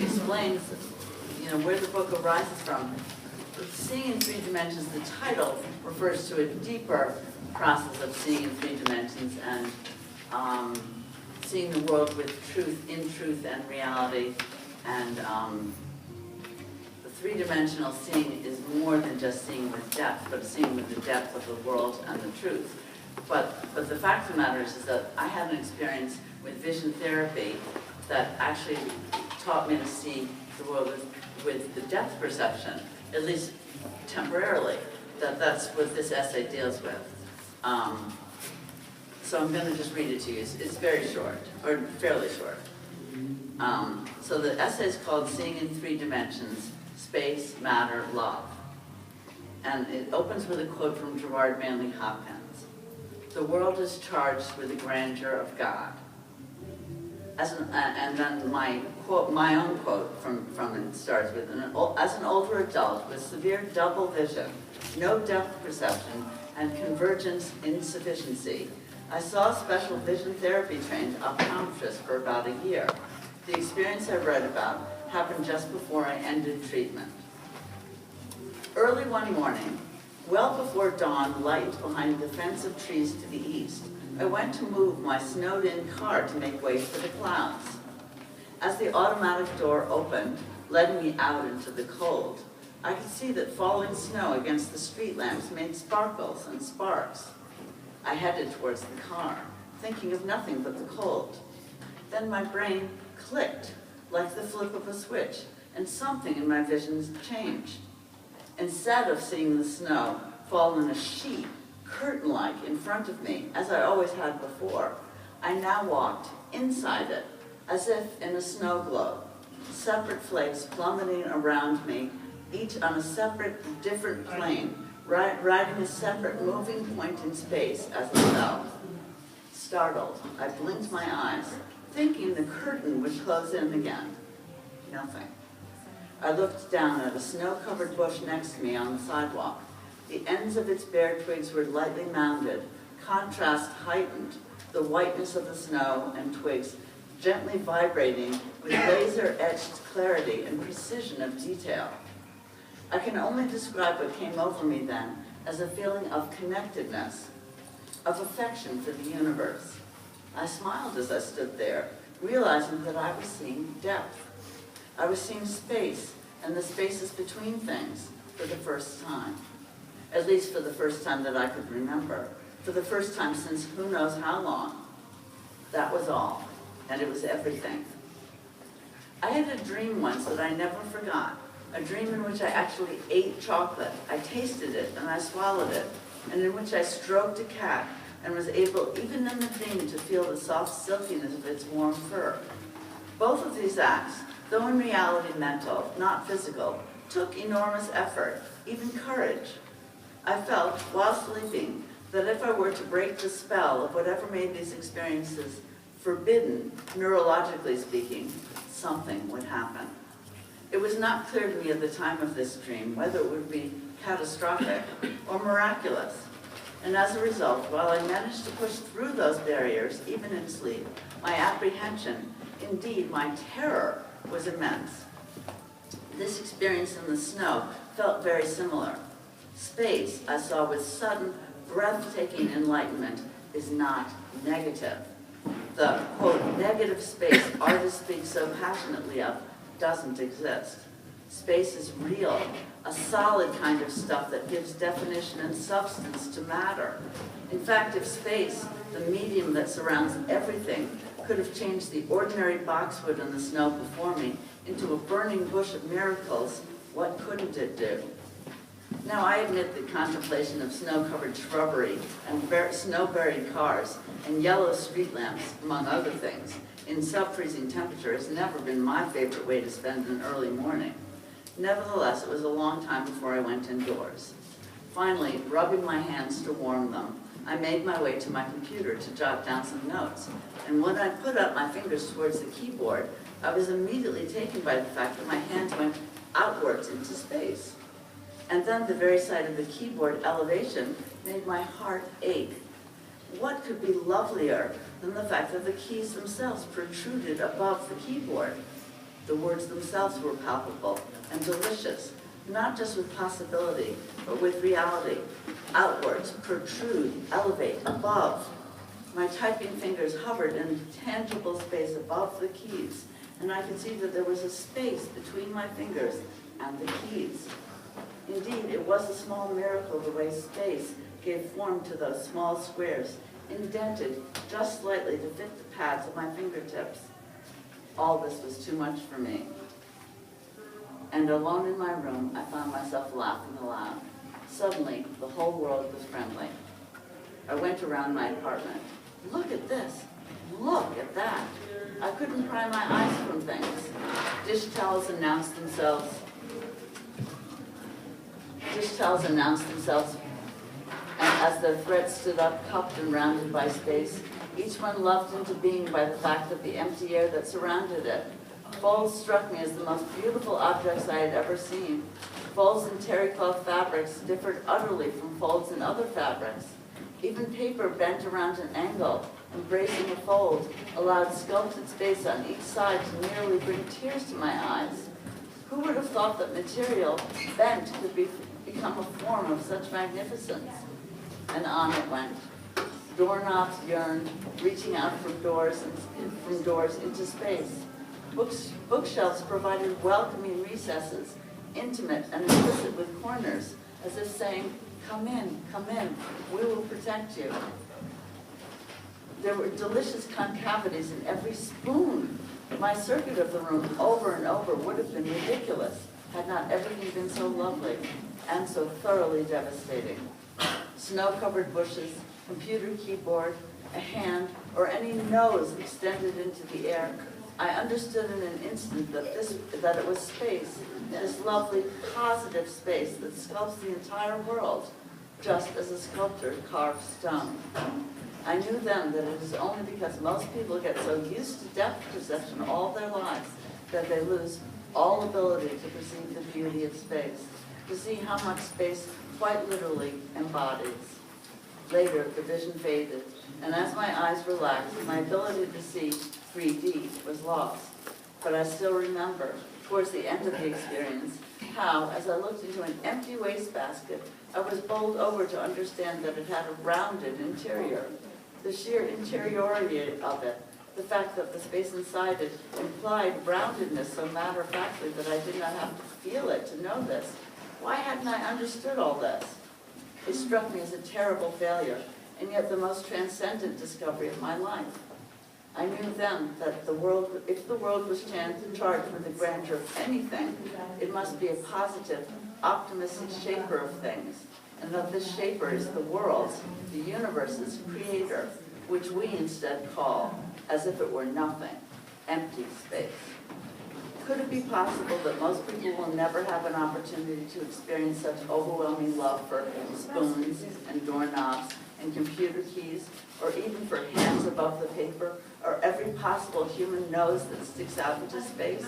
explains, where the book arises from. Seeing in Three Dimensions, the title refers to a deeper process of seeing in three dimensions and seeing the world with truth, in truth and reality. And the three-dimensional seeing is more than just seeing with depth, but seeing with the depth of the world and the truth. But the fact of the matter is that I had an experience with vision therapy that actually taught me to see the world with the depth perception, at least temporarily. That's what this essay deals with. So I'm going to just read it to you. It's very short, or fairly short. So the essay is called Seeing in Three Dimensions, Space, Matter, Love. And it opens with a quote from Gerard Manley Hopkins. The world is charged with the grandeur of God. And then my own quote from it starts with, as an older adult with severe double vision, no depth perception, and convergence insufficiency, I saw a special vision therapy trained optometrist for about a year. The experience I read about happened just before I ended treatment. Early one morning, well before dawn lightened behind the fence of trees to the east, I went to move my snowed-in car to make way for the clouds. As the automatic door opened, letting me out into the cold, I could see that falling snow against the street lamps made sparkles and sparks. I headed towards the car, thinking of nothing but the cold. Then my brain clicked, like the flip of a switch, and something in my visions changed. Instead of seeing the snow fall in a sheet, curtain-like in front of me, as I always had before, I now walked inside it, as if in a snow globe, separate flakes plummeting around me, each on a separate, different plane, riding a separate moving point in space as it fell. Startled, I blinked my eyes, thinking the curtain would close in again. Nothing. I looked down at a snow-covered bush next to me on the sidewalk. The ends of its bare twigs were lightly mounded, contrast heightened, the whiteness of the snow and twigs gently vibrating with laser-etched clarity and precision of detail. I can only describe what came over me then as a feeling of connectedness, of affection for the universe. I smiled as I stood there, realizing that I was seeing depth. I was seeing space and the spaces between things for the first time. At least for the first time that I could remember. For the first time since who knows how long. That was all. And it was everything. I had a dream once that I never forgot. A dream in which I actually ate chocolate. I tasted it and I swallowed it. And in which I stroked a cat and was able, even in the dream, to feel the soft silkiness of its warm fur. Both of these acts, though in reality mental, not physical, took enormous effort, even courage. I felt, while sleeping, that if I were to break the spell of whatever made these experiences forbidden, neurologically speaking, something would happen. It was not clear to me at the time of this dream whether it would be catastrophic or miraculous. And as a result, while I managed to push through those barriers, even in sleep, my apprehension, indeed my terror, was immense. This experience in the snow felt very similar. Space, I saw with sudden, breathtaking enlightenment, is not negative. The, quote, negative space artists speak so passionately of doesn't exist. Space is real, a solid kind of stuff that gives definition and substance to matter. In fact, if space, the medium that surrounds everything, could have changed the ordinary boxwood in the snow before me into a burning bush of miracles, what couldn't it do? Now, I admit that contemplation of snow-covered shrubbery and snow-buried cars and yellow street lamps, among other things, in sub-freezing temperature has never been my favorite way to spend an early morning. Nevertheless, it was a long time before I went indoors. Finally, rubbing my hands to warm them, I made my way to my computer to jot down some notes. And when I put up my fingers towards the keyboard, I was immediately taken by the fact that my hands went outwards into space. And then the very sight of the keyboard elevation made my heart ache. What could be lovelier than the fact that the keys themselves protruded above the keyboard? The words themselves were palpable and delicious, not just with possibility, but with reality. Outwards, protrude, elevate, above. My typing fingers hovered in tangible space above the keys, and I could see that there was a space between my fingers and the keys. Indeed, it was a small miracle the way space gave form to those small squares, indented just slightly to fit the pads of my fingertips. All this was too much for me. And alone in my room, I found myself laughing aloud. Suddenly, the whole world was friendly. I went around my apartment. Look at this. Look at that. I couldn't pry my eyes from things. Dish towels announced themselves. And as their threads stood up, cupped and rounded by space, each one loved into being by the fact of the empty air that surrounded it. Folds struck me as the most beautiful objects I had ever seen. Folds in terry-cloth fabrics differed utterly from folds in other fabrics. Even paper bent around an angle, embracing a fold, allowed sculpted space on each side to nearly bring tears to my eyes. Who would have thought that material, bent, could become a form of such magnificence? And on it went. Doorknobs yearned, reaching out from doors into space. Bookshelves provided welcoming recesses, intimate and implicit with corners, as if saying, come in, we will protect you. There were delicious concavities in every spoon. My circuit of the room over and over would have been ridiculous had not everything been so lovely and so thoroughly devastating. Snow-covered bushes, computer keyboard, a hand, or any nose extended into the air. I understood in an instant that it was space, this lovely, positive space that sculpts the entire world, just as a sculptor carves stone. I knew then that it is only because most people get so used to depth perception all their lives that they lose all ability to perceive the beauty of space, to see how much space quite literally embodies. Later, the vision faded, and as my eyes relaxed, my ability to see 3D was lost. But I still remember, towards the end of the experience, how, as I looked into an empty wastebasket, I was bowled over to understand that it had a rounded interior. The sheer interiority of it, the fact that the space inside it implied roundedness so matter-of-factly that I did not have to feel it to know this. Why hadn't I understood all this? It struck me as a terrible failure, and yet the most transcendent discovery of my life. I knew then that if the world was charged with the grandeur of anything, it must be a positive, optimistic shaper of things, and that this shaper is the world, the universe's creator, which we instead call, as if it were nothing, empty space. Could it be possible that most people will never have an opportunity to experience such overwhelming love for spoons and doorknobs and computer keys, or even for hands above the paper, or every possible human nose that sticks out into space?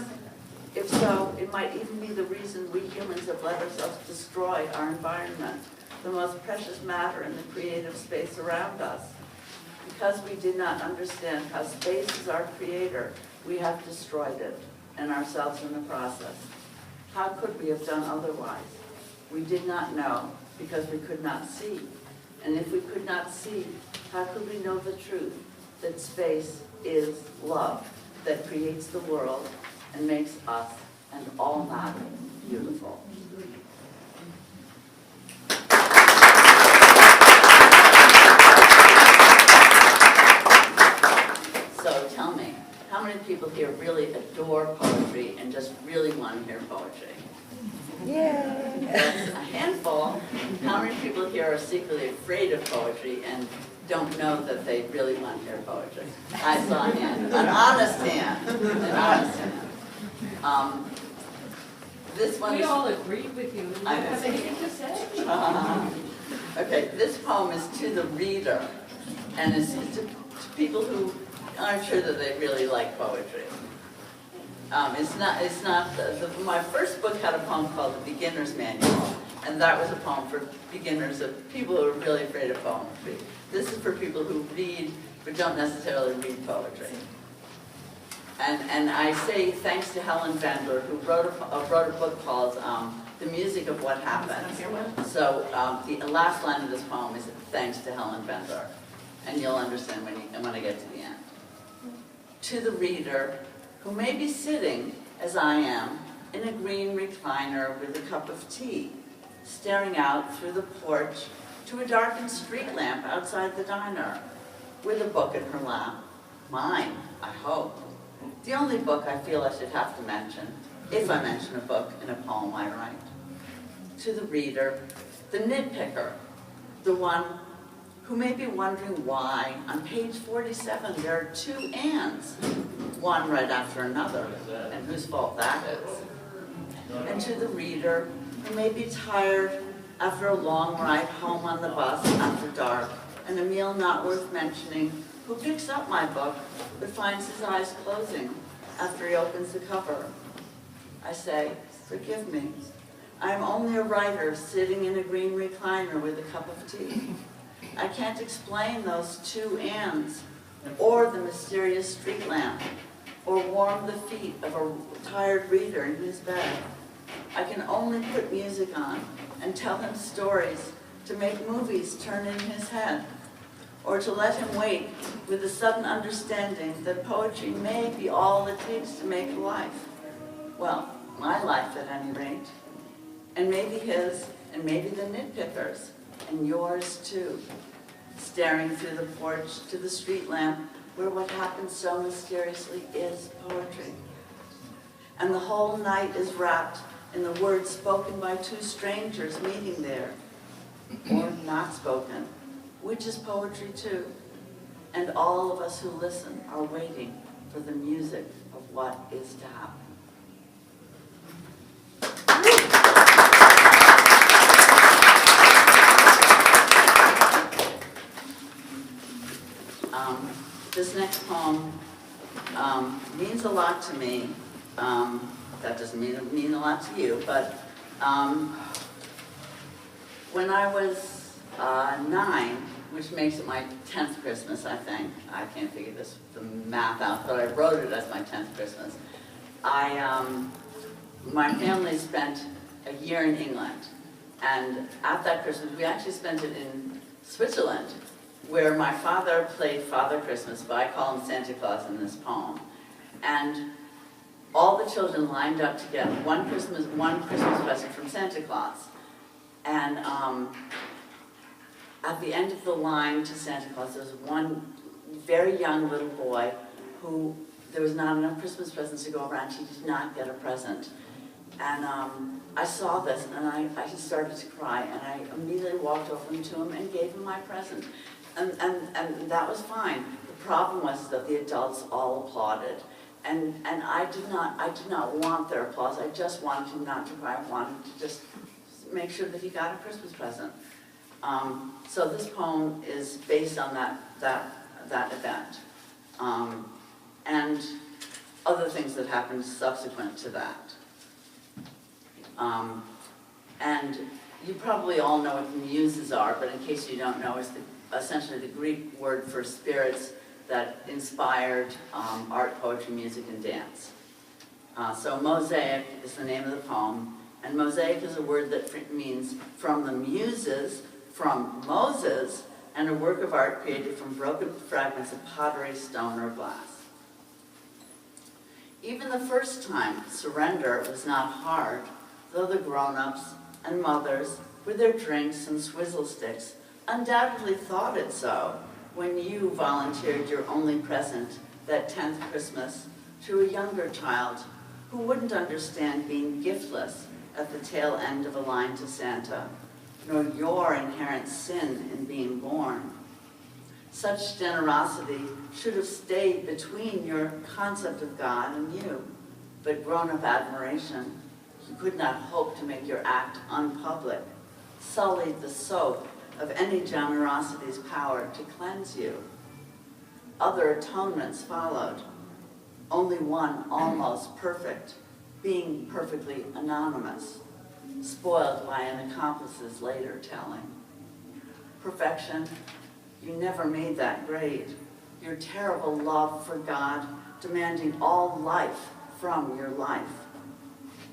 If so, it might even be the reason we humans have let ourselves destroy our environment, the most precious matter in the creative space around us. Because we did not understand how space is our creator, we have destroyed it, and ourselves in the process. How could we have done otherwise? We did not know because we could not see. And if we could not see, how could we know the truth that space is love that creates the world and makes us and all matter beautiful? So tell me, how many people here really adore poetry and just really want to hear poetry? Yeah. That's a handful. How many people here are secretly afraid of poetry and don't know that they really want to hear poetry? I saw a hand, an honest hand, an honest hand. This one. We all agree with you. Do you have anything to say? Okay, this poem is to the reader, and it's to people who aren't sure that they really like poetry. My first book had a poem called The Beginner's Manual, and that was a poem for beginners, of people who are really afraid of poetry. This is for people who read, but don't necessarily read poetry. And I say thanks to Helen Vendler, who wrote a book called The Music of What Happened. So the last line of this poem is thanks to Helen Vendler. And you'll understand when I get to the end. To the reader, who may be sitting, as I am, in a green recliner with a cup of tea, staring out through the porch to a darkened street lamp outside the diner, with a book in her lap. Mine, I hope. The only book I feel I should have to mention, if I mention a book in a poem I write. To the reader, the nitpicker, the one who may be wondering why on page 47 there are two ands, one right after another, and whose fault that is. And to the reader who may be tired after a long ride home on the bus after dark and a meal not worth mentioning, who picks up my book but finds his eyes closing after he opens the cover. I say, forgive me. I am only a writer sitting in a green recliner with a cup of tea. I can't explain those two ands, or the mysterious street lamp, or warm the feet of a tired reader in his bed. I can only put music on and tell him stories to make movies turn in his head, or to let him wait with a sudden understanding that poetry may be all it takes to make a life. Well, my life at any rate. And maybe his, and maybe the nitpickers, and yours too. Staring through the porch to the street lamp where what happens so mysteriously is poetry. And the whole night is wrapped in the words spoken by two strangers meeting there, or not spoken, which is poetry too. And all of us who listen are waiting for the music of what is to happen. This next poem means a lot to me. That doesn't mean a lot to you, but when I was 9, which makes it my 10th Christmas, I think. I can't figure the math out, but I wrote it as my 10th Christmas. My family spent a year in England, and at that Christmas, we actually spent it in Switzerland, where my father played Father Christmas, but I call him Santa Claus in this poem. And all the children lined up to get one Christmas present from Santa Claus. And at the end of the line to Santa Claus, there was one very young little boy who, there was not enough Christmas presents to go around. He did not get a present. And I saw this, and I just started to cry, and I immediately walked over to him and gave him my present. And that was fine. The problem was that the adults all applauded. And I did not want their applause. I just wanted him not to cry. I wanted to just make sure that he got a Christmas present. So this poem is based on that event. And other things that happened subsequent to that. And you probably all know what the muses are, but in case you don't know, it's essentially the Greek word for spirits that inspired art, poetry, music, and dance. So mosaic is the name of the poem, and mosaic is a word that means from the muses, from Moses, and a work of art created from broken fragments of pottery, stone, or glass. Even the first time, surrender was not hard, though the grown-ups and mothers, with their drinks and swizzle sticks, undoubtedly thought it so when you volunteered your only present that 10th Christmas to a younger child who wouldn't understand being giftless at the tail end of a line to Santa, nor your inherent sin in being born. Such generosity should have stayed between your concept of God and you, but grown-up admiration, you could not hope to make your act unpublic, sullied the soap of any generosity's power to cleanse you. Other atonements followed, only one almost perfect, being perfectly anonymous, spoiled by an accomplice's later telling. Perfection, you never made that grade. Your terrible love for God demanding all life from your life.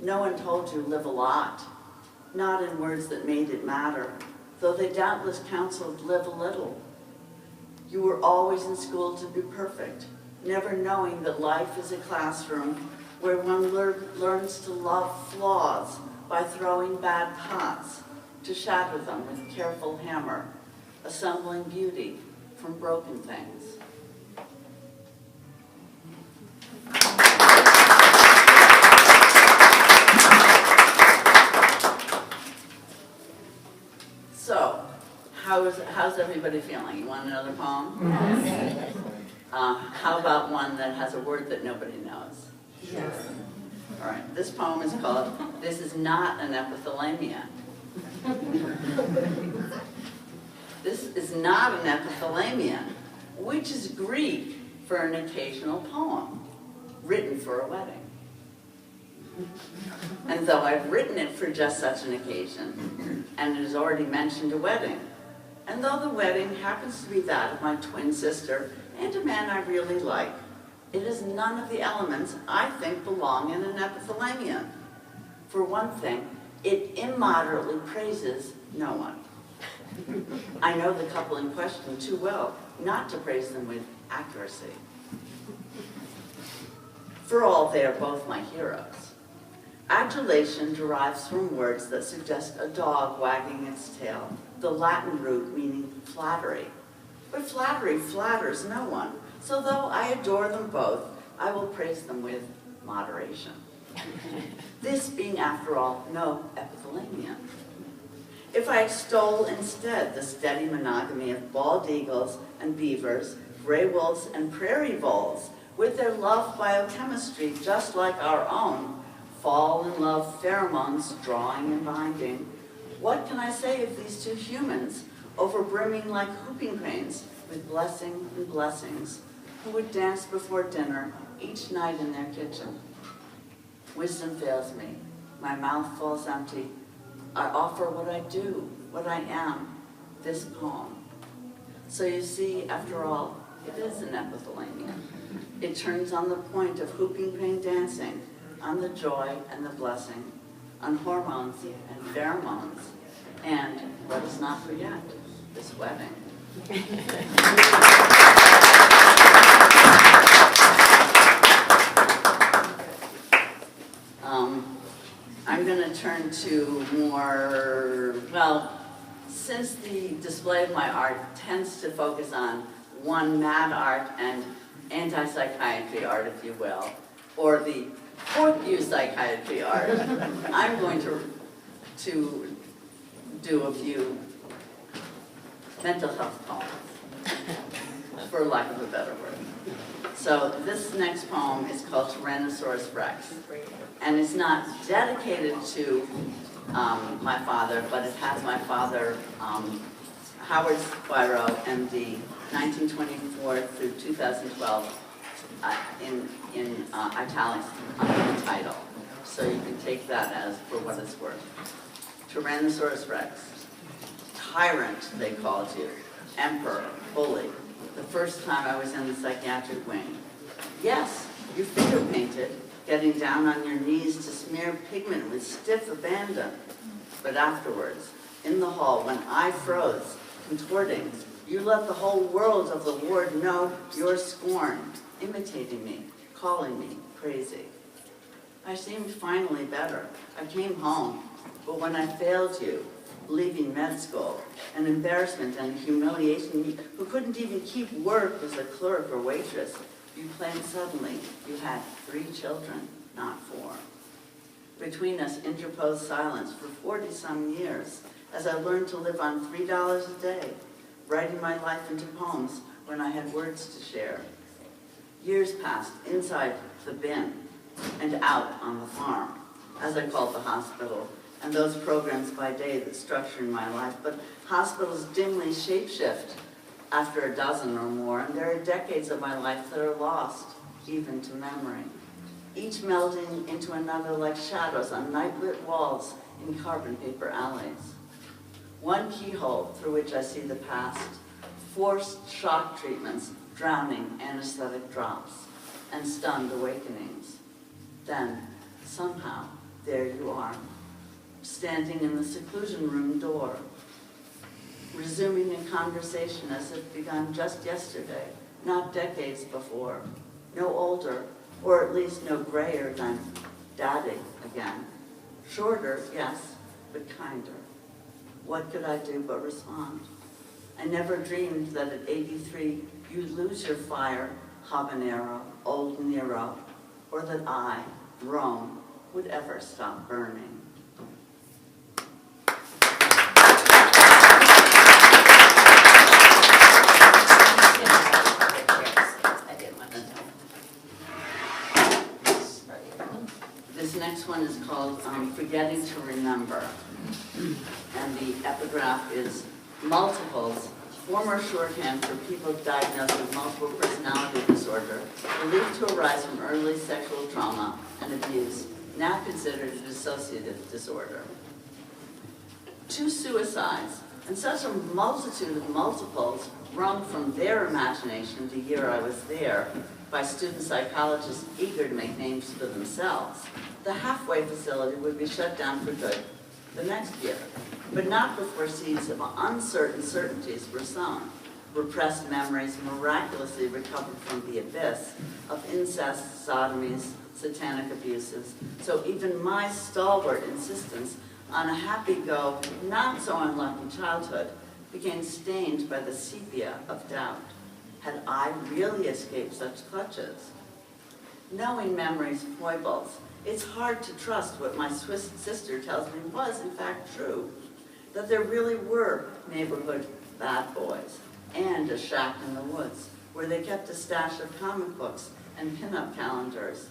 No one told you live a lot, not in words that made it matter, though they doubtless counseled live a little. You were always in school to be perfect, never knowing that life is a classroom where one learns to love flaws by throwing bad pots, to shatter them with careful hammer, assembling beauty from broken things. So, how's everybody feeling? You want another poem? Yes. How about one that has a word that nobody knows? Yes. All right, this poem is called, This Is Not an Epithalamia. This is not an epithalamia, which is Greek for an occasional poem, written for a wedding. And though I've written it for just such an occasion, and it has already mentioned a wedding, and though the wedding happens to be that of my twin sister and a man I really like, it is none of the elements I think belong in an epithalamia. For one thing, it immoderately praises no one. I know the couple in question too well not to praise them with accuracy. For all, they are both my heroes. Adulation derives from words that suggest a dog wagging its tail, the Latin root meaning flattery. But flattery flatters no one, so though I adore them both, I will praise them with moderation. This being, after all, no epithalamia. If I extol instead the steady monogamy of bald eagles and beavers, gray wolves and prairie voles, with their love biochemistry just like our own, fall in love pheromones drawing and binding, what can I say of these two humans, overbrimming like whooping cranes with blessing and blessings, who would dance before dinner each night in their kitchen? Wisdom fails me, my mouth falls empty, I offer what I do, what I am, this poem. So you see, after all, it is an epithalamia. It turns on the point of whooping crane dancing, on the joy and the blessing, on hormones and pheromones, and let us not forget, this wedding. I'm going to turn to more, well, since the display of my art tends to focus on one mad art and anti-psychiatry art, if you will, or the fourth view psychiatry art, I'm going to do a few mental health poems, for lack of a better word. So this next poem is called Tyrannosaurus Rex, and it's not dedicated to my father, but it has my father, Howard Spiro, MD, 1924 through 2012, in italics under the title. So you can take that as for what it's worth. Tyrannosaurus Rex. Tyrant, they called you. Emperor, bully. The first time I was in the psychiatric wing. Yes, you finger painted, getting down on your knees to smear pigment with stiff abandon. But afterwards, in the hall, when I froze, contorting, you let the whole world of the ward know your scorn, imitating me, calling me crazy. I seemed finally better. I came home, but when I failed you, leaving med school, an embarrassment and humiliation, who couldn't even keep work as a clerk or waitress, you claimed suddenly you had 3 children, not 4. Between us interposed silence for 40-some years, as I learned to live on $3 a day, writing my life into poems when I had words to share. Years passed inside the bin and out on the farm, as I called the hospital, and those programs by day that structured my life. But hospitals dimly shapeshift after a dozen or more, and there are decades of my life that are lost, even to memory, each melding into another like shadows on night-lit walls in carbon paper alleys. One keyhole through which I see the past, forced shock treatments, drowning anesthetic drops, and stunned awakenings. Then, somehow, there you are, standing in the seclusion room door, resuming a conversation as if begun just yesterday, not decades before, no older, or at least no grayer than Daddy again. Shorter, yes, but kinder. What could I do but respond? I never dreamed that at 83 you'd lose your fire, habanero, old Nero, or that I, Rome, would ever stop burning. This next one is called Forgetting to Remember. And the epigraph is multiples, former shorthand for people diagnosed with multiple personality disorder, believed to arise from early sexual trauma and abuse, now considered a dissociative disorder. 2 suicides, and such a multitude of multiples wrung from their imagination the year I was there by student psychologists eager to make names for themselves. The halfway facility would be shut down for good the next year, but not before seeds of uncertain certainties were sown. Repressed memories miraculously recovered from the abyss of incest, sodomies, satanic abuses. So even my stalwart insistence on a happy-go, not so unlucky childhood became stained by the sepia of doubt. Had I really escaped such clutches? Knowing memory's foibles, it's hard to trust what my Swiss sister tells me was in fact true, that there really were neighborhood bad boys and a shack in the woods where they kept a stash of comic books and pin-up calendars.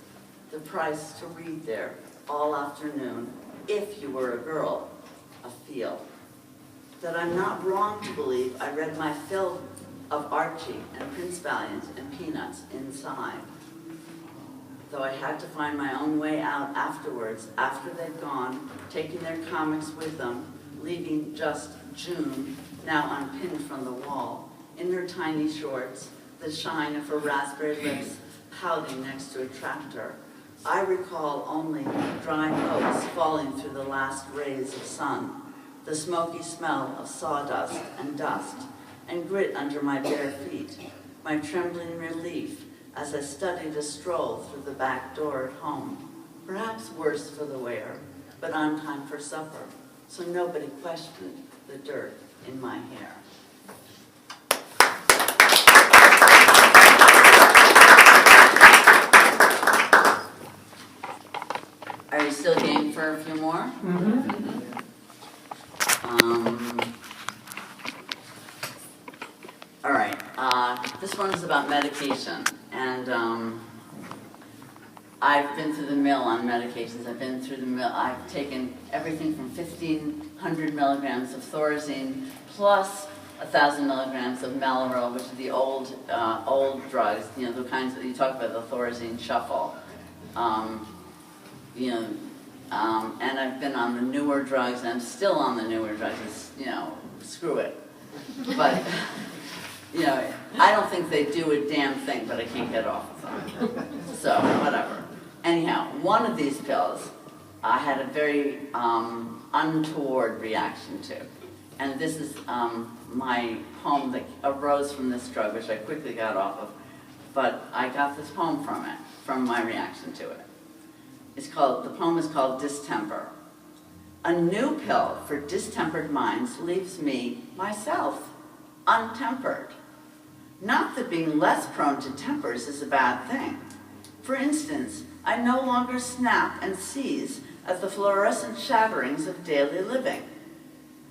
The price to read there all afternoon, if you were a girl, a field. That I'm not wrong to believe I read my fill of Archie and Prince Valiant and Peanuts inside. Though I had to find my own way out afterwards, after they'd gone, taking their comics with them, leaving just June, now unpinned from the wall, in her tiny shorts, the shine of her raspberry lips pouting next to a tractor. I recall only dry oats falling through the last rays of sun, the smoky smell of sawdust and dust, and grit under my bare feet, my trembling relief as I studied a stroll through the back door at home, perhaps worse for the wear, but on time for supper, so nobody questioned the dirt in my hair. Are you still game for a few more? Mm-hmm. All right, this one is about medication, and I've been through the mill on medications. I've taken everything from 1,500 milligrams of Thorazine plus 1,000 milligrams of Maloril, which are the old drugs, you know, the kinds that you talk about, the Thorazine shuffle. And I've been on the newer drugs, and I'm still on the newer drugs. It's, screw it. But, I don't think they do a damn thing, but I can't get off of them. So, whatever. Anyhow, one of these pills I had a very untoward reaction to. And this is my poem that arose from this drug, which I quickly got off of. But I got this poem from it, from my reaction to it. The poem is called Distemper. A new pill for distempered minds leaves me, myself, untempered. Not that being less prone to tempers is a bad thing. For instance, I no longer snap and seize at the fluorescent shatterings of daily living.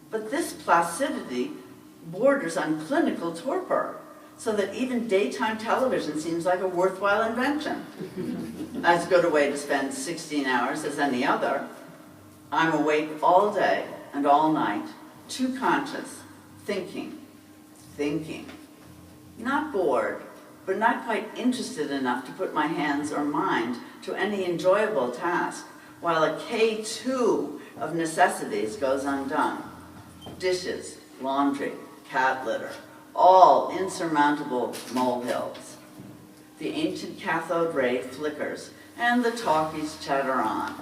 But this placidity borders on clinical torpor, so that even daytime television seems like a worthwhile invention. As good a way to spend 16 hours as any other. I'm awake all day and all night, too conscious, thinking. Not bored, but not quite interested enough to put my hands or mind to any enjoyable task, while a K2 of necessities goes undone. Dishes, laundry, cat litter, all insurmountable molehills. The ancient cathode ray flickers, and the talkies chatter on.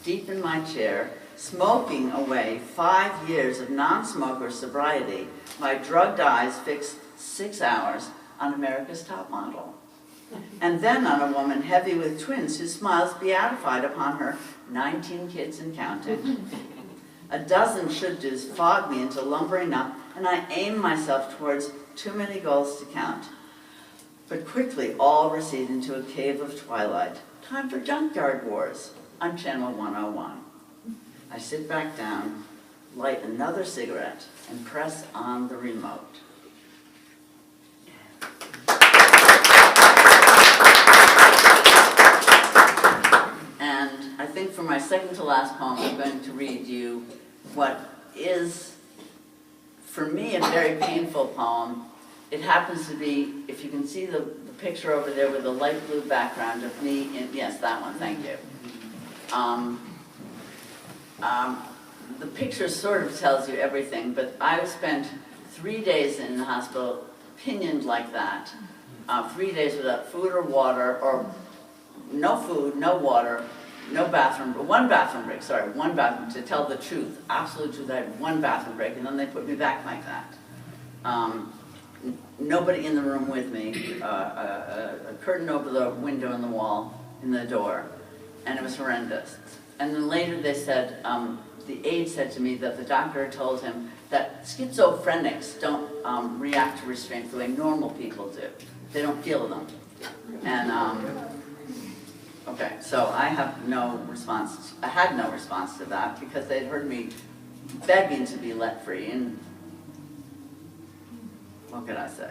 Deep in my chair, smoking away 5 years of non-smoker sobriety, my drugged eyes fix 6 hours on America's Top Model. And then on a woman heavy with twins who smiles beatified upon her 19 kids and counting. A dozen should-dos fog me into lumbering up, and I aim myself towards too many goals to count. But quickly all recede into a cave of twilight. Time for junkyard wars on Channel 101. I sit back down, light another cigarette, and press on the remote. And I think for my second to last poem, I'm going to read you what is, for me, a very painful poem. It happens to be, if you can see the picture over there with the light blue background of me, yes, that one, thank you. The picture sort of tells you everything, but I spent 3 days in the hospital, pinioned like that. 3 days without food or water, or no food, no water, no bathroom, one bathroom break, one bathroom, to tell the truth, absolute truth. I had one bathroom break, and then they put me back like that. Nobody in the room with me, a curtain over the window in the wall, in the door, and it was horrendous. And then later they said, the aide said to me that the doctor told him that schizophrenics don't react to restraint the way normal people do. They don't feel them. And, okay, so I have no response, I had no response to that because they'd heard me begging to be let free, and what could I say?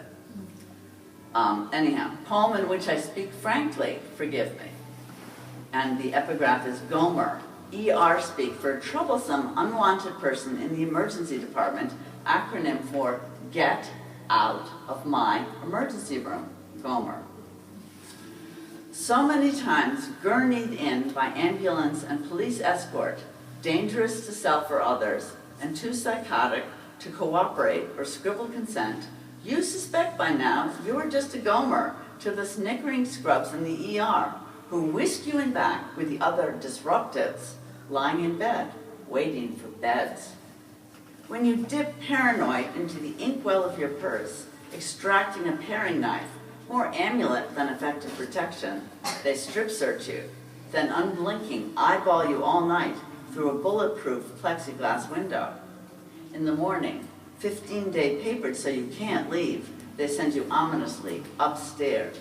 Anyhow, poem in which I speak frankly, forgive me. And the epigraph is Gomer, ER speak for troublesome, unwanted person in the emergency department, acronym for Get Out of My Emergency Room, Gomer. So many times gurneyed in by ambulance and police escort, dangerous to self or others, and too psychotic to cooperate or scribble consent, you suspect by now you are just a Gomer to the snickering scrubs in the ER who whisk you in back with the other disruptives lying in bed, waiting for beds. When you dip paranoid into the inkwell of your purse, extracting a paring knife, more amulet than effective protection, they strip search you, then unblinking eyeball you all night through a bulletproof plexiglass window. In the morning, 15-day papered so you can't leave, they send you ominously upstairs.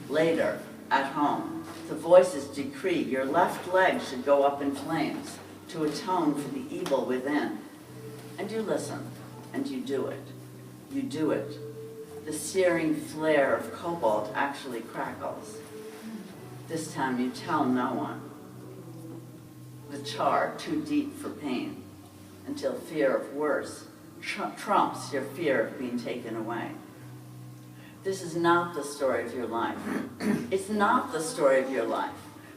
Later, at home, the voices decree your left leg should go up in flames to atone for the evil within. And you listen, and you do it. You do it. The searing flare of cobalt actually crackles. This time you tell no one. The char too deep for pain, until fear of worse trumps your fear of being taken away. This is not the story of your life. It's not the story of your life.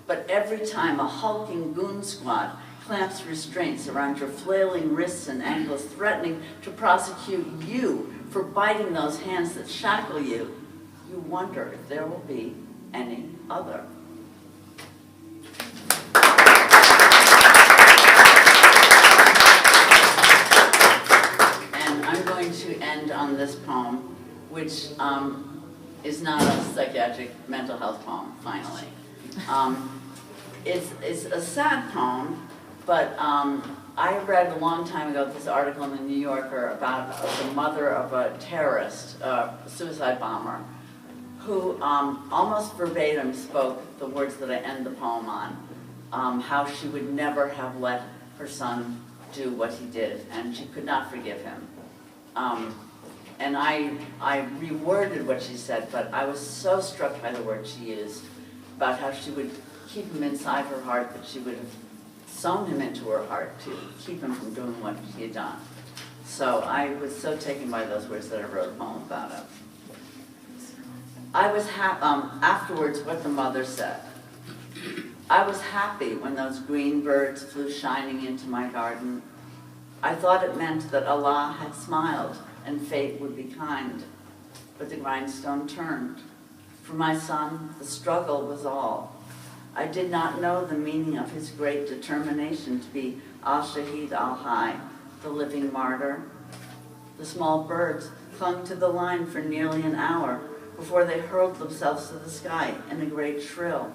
But every time a hulking goon squad clamps restraints around your flailing wrists and ankles, threatening to prosecute you for biting those hands that shackle you, you wonder if there will be any other. And I'm going to end on this poem, which is not a psychiatric mental health poem, finally. It's a sad poem, but I read a long time ago this article in the New Yorker about the mother of a terrorist, suicide bomber, who almost verbatim spoke the words that I end the poem on, how she would never have let her son do what he did, and she could not forgive him. And I reworded what she said, but I was so struck by the word she used about how she would keep him inside her heart, that she would have sewn him into her heart to keep him from doing what he had done. So I was so taken by those words that I wrote a poem about it. I was afterwards, what the mother said. I was happy when those green birds flew shining into my garden. I thought it meant that Allah had smiled and fate would be kind, but the grindstone turned. For my son, the struggle was all. I did not know the meaning of his great determination to be al-Shahid al-Hayy, the living martyr. The small birds clung to the line for nearly an hour before they hurled themselves to the sky in a great shrill.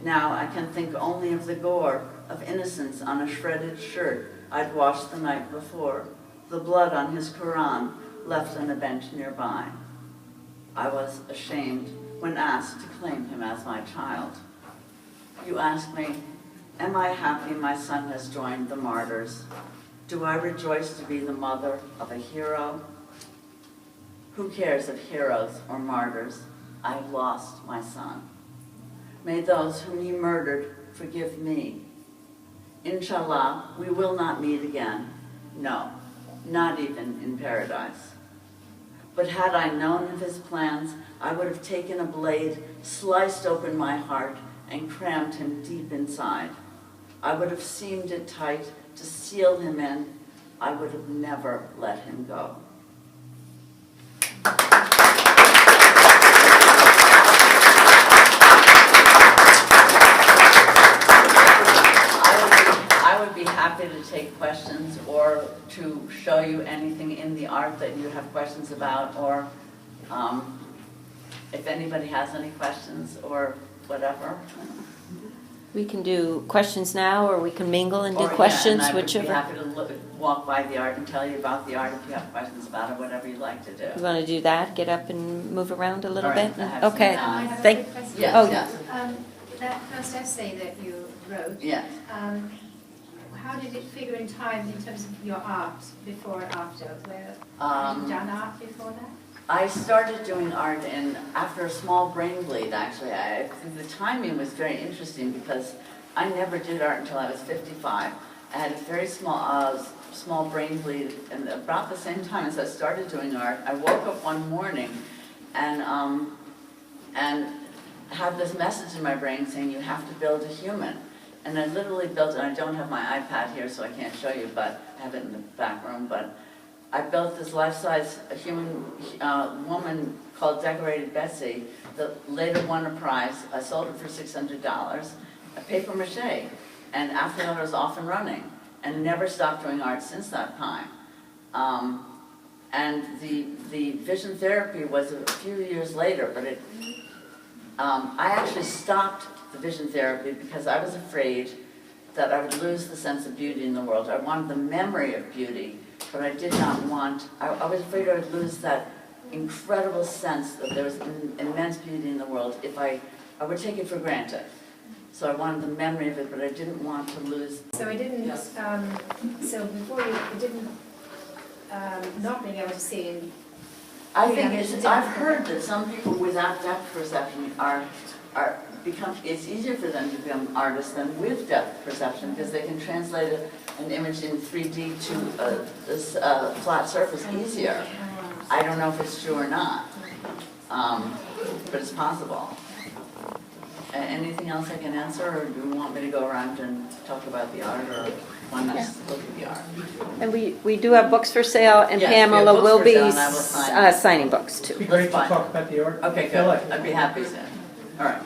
Now I can think only of the gore of innocence on a shredded shirt I'd washed the night before, the blood on his Quran left on a bench nearby. I was ashamed when asked to claim him as my child. You ask me, am I happy my son has joined the martyrs? Do I rejoice to be the mother of a hero? Who cares of heroes or martyrs? I've lost my son. May those whom he murdered forgive me. Inshallah, we will not meet again. No, not even in paradise. But had I known of his plans, I would have taken a blade, sliced open my heart, and crammed him deep inside. I would have seamed it tight to seal him in. I would have never let him go. I would be happy to take questions or to show you anything in the art that you have questions about, or if anybody has any questions or whatever. We can do questions now, or we can mingle and do Or, questions, yeah, and whichever. I would be happy to walk by the art and tell you about the art if you have questions about it, whatever you'd like to do. You want to do that? Get up and move around a little All right, bit? I have some Okay. now. I have a Thank- quick question. Yes, Oh, yes, That first essay that you wrote, yes. how did it figure in time in terms of your art before and after? Have you done art before that? I started doing art after a small brain bleed, actually. The timing was very interesting because I never did art until I was 55. I had a very small brain bleed, and about the same time as I started doing art, I woke up one morning and had this message in my brain saying, you have to build a human. And I literally built it. I don't have my iPad here, so I can't show you, but I have it in the back room. But I built this life-size human woman called Decorated Betsy that later won a prize. I sold it for $600, a paper mache. And after that, I was off and running and never stopped doing art since that time. And the vision therapy was a few years later, but I actually stopped the vision therapy because I was afraid that I would lose the sense of beauty in the world. I wanted the memory of beauty, but I did not want, I was afraid I would lose that incredible sense that there was immense beauty in the world if I would take it for granted. So I wanted the memory of it, but I didn't want to lose. So it didn't, Yes. so before you, it didn't, not being able to see in I think I've heard that some people without depth perception it's easier for them to become artists than with depth perception because they can translate an image in 3D to a flat surface easier. I don't know if it's true or not, but it's possible. Anything else I can answer, or do you want me to go around and talk about the art, or want to look at the art? And we do have books for sale, and Yes, we have Pamela books will for be sale, and I will sign. signing books too. It'd be great to That's fine. talk about the art. Okay, I feel good. like- I'd be happy to. All right.